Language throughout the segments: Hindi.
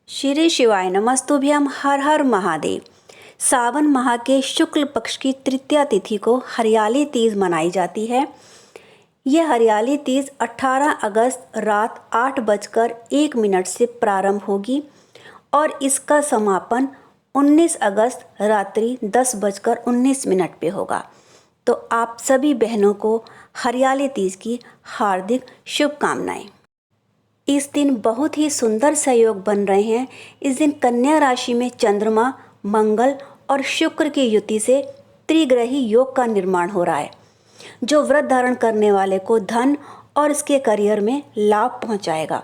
श्री शिवाय नमस्तुभ्यम। हर हर महादेव। सावन माह के शुक्ल पक्ष की तृतीया तिथि को हरियाली तीज मनाई जाती है। यह हरियाली तीज 18 अगस्त रात 8:01 से प्रारंभ होगी और इसका समापन 19 अगस्त रात्रि 10:19 पे होगा। तो आप सभी बहनों को हरियाली तीज की हार्दिक शुभकामनाएं। इस दिन बहुत ही सुंदर संयोग बन रहे हैं। इस दिन कन्या राशि में चंद्रमा, मंगल और शुक्र की युति से त्रिग्रही योग का निर्माण हो रहा है, जो व्रत धारण करने वाले को धन और इसके करियर में लाभ पहुंचाएगा।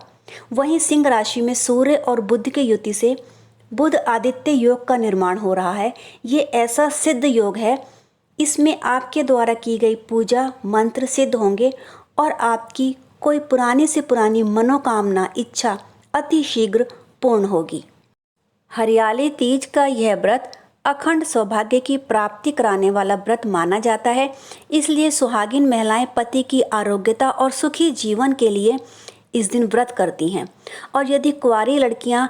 वहीं सिंह राशि में सूर्य और बुध की युति से बुध आदित्य योग का निर्माण हो रहा है। ये ऐसा सिद्ध योग है, इसमें आपके द्वारा की गई पूजा मंत्र सिद्ध होंगे और आपकी कोई पुरानी से पुरानी मनोकामना इच्छा अति शीघ्र पूर्ण होगी। हरियाली तीज का यह व्रत अखंड सौभाग्य की प्राप्ति कराने वाला व्रत माना जाता है। इसलिए सुहागिन महिलाएं पति की आरोग्यता और सुखी जीवन के लिए इस दिन व्रत करती हैं। और यदि कुंवारी लड़कियां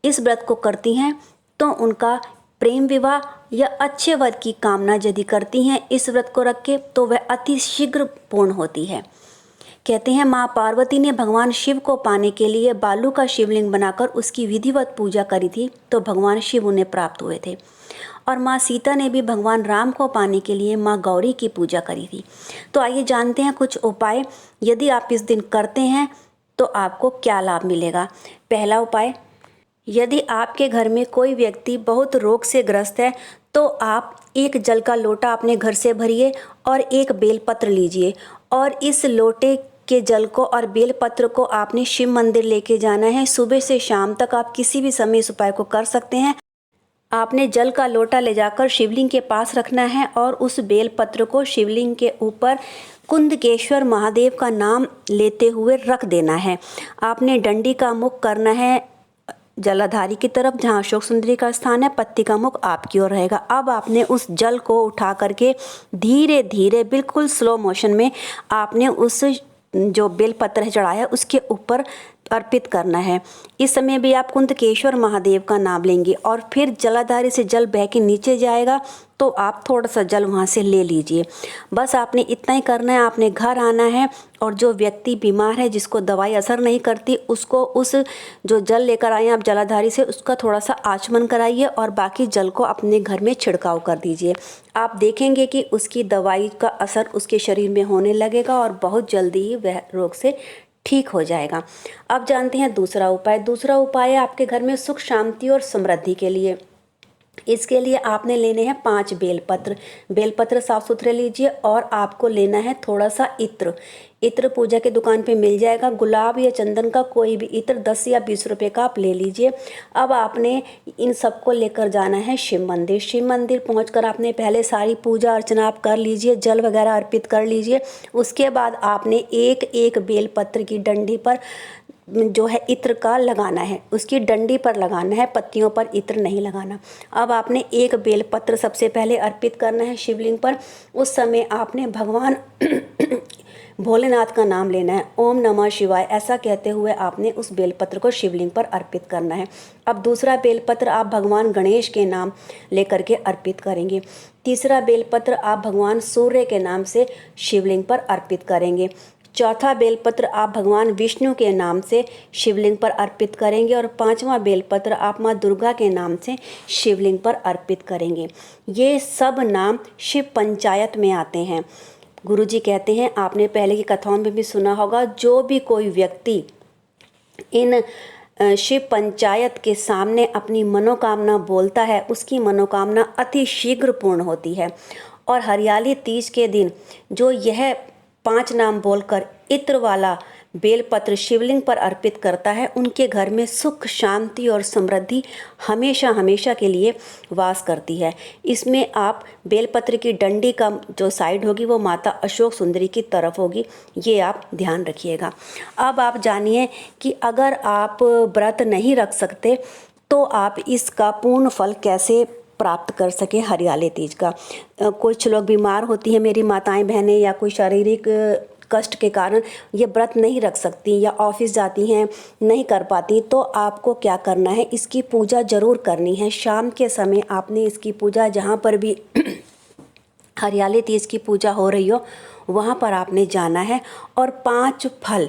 इस व्रत को करती हैं तो उनका प्रेम विवाह या अच्छे वर की कामना यदि करती हैं इस व्रत को रख के, तो वह अति शीघ्र पूर्ण होती है। कहते हैं माँ पार्वती ने भगवान शिव को पाने के लिए बालू का शिवलिंग बनाकर उसकी विधिवत पूजा करी थी, तो भगवान शिव उन्हें प्राप्त हुए थे। और माँ सीता ने भी भगवान राम को पाने के लिए माँ गौरी की पूजा करी थी। तो आइए जानते हैं कुछ उपाय, यदि आप इस दिन करते हैं तो आपको क्या लाभ मिलेगा। पहला उपाय, यदि आपके घर में कोई व्यक्ति बहुत रोग से ग्रस्त है तो आप एक जल का लोटा अपने घर से भरिए और एक बेलपत्र लीजिए और इस लोटे के जल को और बेलपत्र को आपने शिव मंदिर लेके जाना है। सुबह से शाम तक आप किसी भी समय इस उपाय को कर सकते हैं। आपने जल का लोटा ले जाकर शिवलिंग के पास रखना है और उस बेलपत्र को शिवलिंग के ऊपर कुंदकेश्वर महादेव का नाम लेते हुए रख देना है। आपने डंडी का मुख करना है जलाधारी की तरफ, जहाँ अशोक सुंदरी का स्थान है। पत्ती का मुख आपकी ओर रहेगा। अब आपने उस जल को उठा करके धीरे धीरे बिल्कुल स्लो मोशन में आपने उस जो बेलपत्र चढ़ाया उसके ऊपर अर्पित करना है। इस समय भी आप कुंदकेश्वर महादेव का नाम लेंगे और फिर जलाधारी से जल बह के नीचे जाएगा तो आप थोड़ा सा जल वहाँ से ले लीजिए। बस आपने इतना ही करना है। आपने घर आना है और जो व्यक्ति बीमार है, जिसको दवाई असर नहीं करती, उसको उस जो जल लेकर आए आप जलाधारी से, उसका थोड़ा सा आचमन कराइए और बाकी जल को अपने घर में छिड़काव कर दीजिए। आप देखेंगे कि उसकी दवाई का असर उसके शरीर में होने लगेगा और बहुत जल्दी ही वह रोग से ठीक हो जाएगा। अब जानते हैं दूसरा उपाय। दूसरा उपाय है आपके घर में सुख शांति और समृद्धि के लिए। इसके लिए आपने लेने हैं 5 बेलपत्र। बेलपत्र साफ सुथरे लीजिए और आपको लेना है थोड़ा सा इत्र। इत्र पूजा के दुकान पे मिल जाएगा। गुलाब या चंदन का कोई भी इत्र 10 या 20 रुपए का आप ले लीजिए। अब आपने इन सबको लेकर जाना है शिव मंदिर। शिव मंदिर पहुंचकर आपने पहले सारी पूजा अर्चना आप कर लीजिए, जल वगैरह अर्पित कर लीजिए। उसके बाद आपने एक एक बेलपत्र की डंडी पर जो है इत्र का लगाना है, उसकी डंडी पर लगाना है, पत्तियों पर इत्र नहीं लगाना। अब आपने एक बेलपत्र सबसे पहले अर्पित करना है शिवलिंग पर। उस समय आपने भगवान भोलेनाथ का नाम लेना है, ओम नमः शिवाय ऐसा कहते हुए आपने उस बेलपत्र को शिवलिंग पर अर्पित करना है। अब दूसरा बेलपत्र आप भगवान गणेश के नाम लेकर के अर्पित करेंगे। तीसरा बेलपत्र आप भगवान सूर्य के नाम से शिवलिंग पर अर्पित करेंगे। चौथा बेलपत्र आप भगवान विष्णु के नाम से शिवलिंग पर अर्पित करेंगे और 5वां बेलपत्र आप माँ दुर्गा के नाम से शिवलिंग पर अर्पित करेंगे। ये सब नाम शिव पंचायत में आते हैं। गुरुजी कहते हैं, आपने पहले की कथाओं में भी सुना होगा, जो भी कोई व्यक्ति इन शिव पंचायत के सामने अपनी मनोकामना बोलता है उसकी मनोकामना अति शीघ्र पूर्ण होती है। और हरियाली तीज के दिन जो यह 5 नाम बोलकर इत्र वाला बेलपत्र शिवलिंग पर अर्पित करता है, उनके घर में सुख शांति और समृद्धि हमेशा हमेशा के लिए वास करती है। इसमें आप बेलपत्र की डंडी का जो साइड होगी वो माता अशोक सुंदरी की तरफ होगी, ये आप ध्यान रखिएगा। अब आप जानिए कि अगर आप व्रत नहीं रख सकते तो आप इसका पूर्ण फल कैसे प्राप्त कर सके हरियाली तीज का। कुछ लोग बीमार होती हैं मेरी माताएं बहनें, या कोई शारीरिक कष्ट के कारण ये व्रत नहीं रख सकती या ऑफिस जाती हैं नहीं कर पाती, तो आपको क्या करना है, इसकी पूजा ज़रूर करनी है। शाम के समय आपने इसकी पूजा, जहाँ पर भी हरियाली तीज की पूजा हो रही हो वहाँ पर आपने जाना है और 5 फल,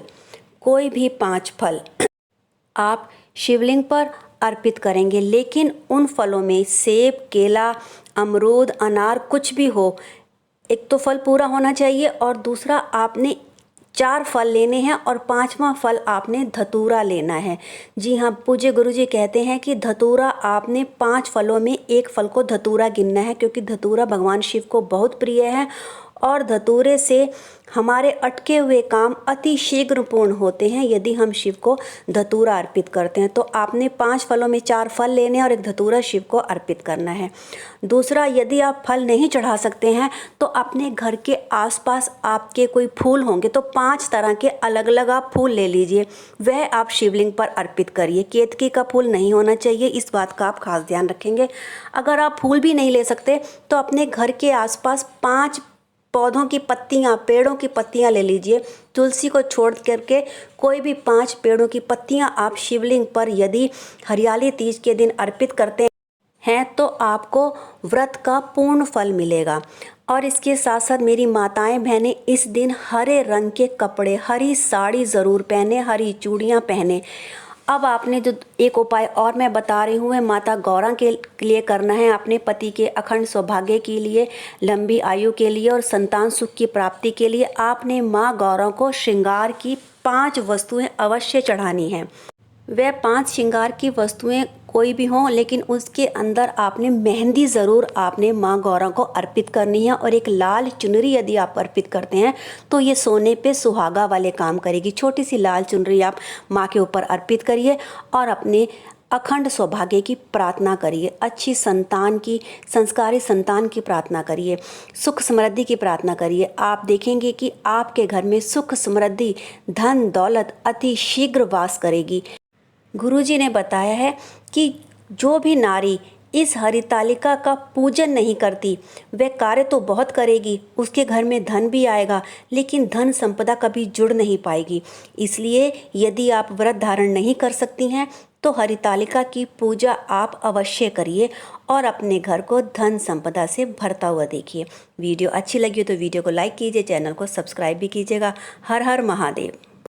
कोई भी 5 फल आप शिवलिंग पर अर्पित करेंगे। लेकिन उन फलों में सेब, केला, अमरूद, अनार कुछ भी हो, एक तो फल पूरा होना चाहिए और दूसरा आपने 4 फल लेने हैं और 5वां फल आपने धतूरा लेना है। जी हाँ, पूज्य गुरुजी कहते हैं कि धतूरा आपने 5 फलों में एक फल को धतूरा गिनना है, क्योंकि धतूरा भगवान शिव को बहुत प्रिय है और धतूरे से हमारे अटके हुए काम अति शीघ्र पूर्ण होते हैं यदि हम शिव को धतूरा अर्पित करते हैं। तो आपने 5 फलों में 4 फल लेने और एक धतूरा शिव को अर्पित करना है। दूसरा, यदि आप फल नहीं चढ़ा सकते हैं तो अपने घर के आसपास आपके कोई फूल होंगे तो 5 तरह के अलग अलग आप फूल ले लीजिए, वह आप शिवलिंग पर अर्पित करिए। केतकी का फूल नहीं होना चाहिए, इस बात का आप खास ध्यान रखेंगे। अगर आप फूल भी नहीं ले सकते तो अपने घर के आसपास 5 पौधों की पत्तियां, पेड़ों की पत्तियां ले लीजिए। तुलसी को छोड़ करके कोई भी 5 पेड़ों की पत्तियां आप शिवलिंग पर यदि हरियाली तीज के दिन अर्पित करते हैं तो आपको व्रत का पूर्ण फल मिलेगा। और इसके साथ साथ मेरी माताएं बहनें इस दिन हरे रंग के कपड़े, हरी साड़ी ज़रूर पहने, हरी चूड़ियाँ पहने। अब आपने जो एक उपाय और मैं बता रही हूँ, वह माता गौरा के लिए करना है। अपने पति के अखंड सौभाग्य के लिए, लंबी आयु के लिए और संतान सुख की प्राप्ति के लिए आपने माँ गौरा को श्रृंगार की 5 वस्तुएं अवश्य चढ़ानी हैं। वह 5 श्रृंगार की वस्तुएं कोई भी हों, लेकिन उसके अंदर आपने मेहंदी ज़रूर आपने माँ गौरा को अर्पित करनी है। और एक लाल चुनरी यदि आप अर्पित करते हैं तो ये सोने पे सुहागा वाले काम करेगी। छोटी सी लाल चुनरी आप माँ के ऊपर अर्पित करिए और अपने अखंड सौभाग्य की प्रार्थना करिए, अच्छी संतान की, संस्कारी संतान की प्रार्थना करिए, सुख समृद्धि की प्रार्थना करिए। आप देखेंगे कि आपके घर में सुख समृद्धि, धन दौलत अति शीघ्र वास करेगी। गुरुजी ने बताया है कि जो भी नारी इस हरितालिका का पूजन नहीं करती वह कार्य तो बहुत करेगी, उसके घर में धन भी आएगा, लेकिन धन संपदा कभी जुड़ नहीं पाएगी। इसलिए यदि आप व्रत धारण नहीं कर सकती हैं तो हरितालिका की पूजा आप अवश्य करिए और अपने घर को धन संपदा से भरता हुआ देखिए। वीडियो अच्छी लगी हो तो वीडियो को लाइक कीजिए, चैनल को सब्सक्राइब भी कीजिएगा। हर हर महादेव।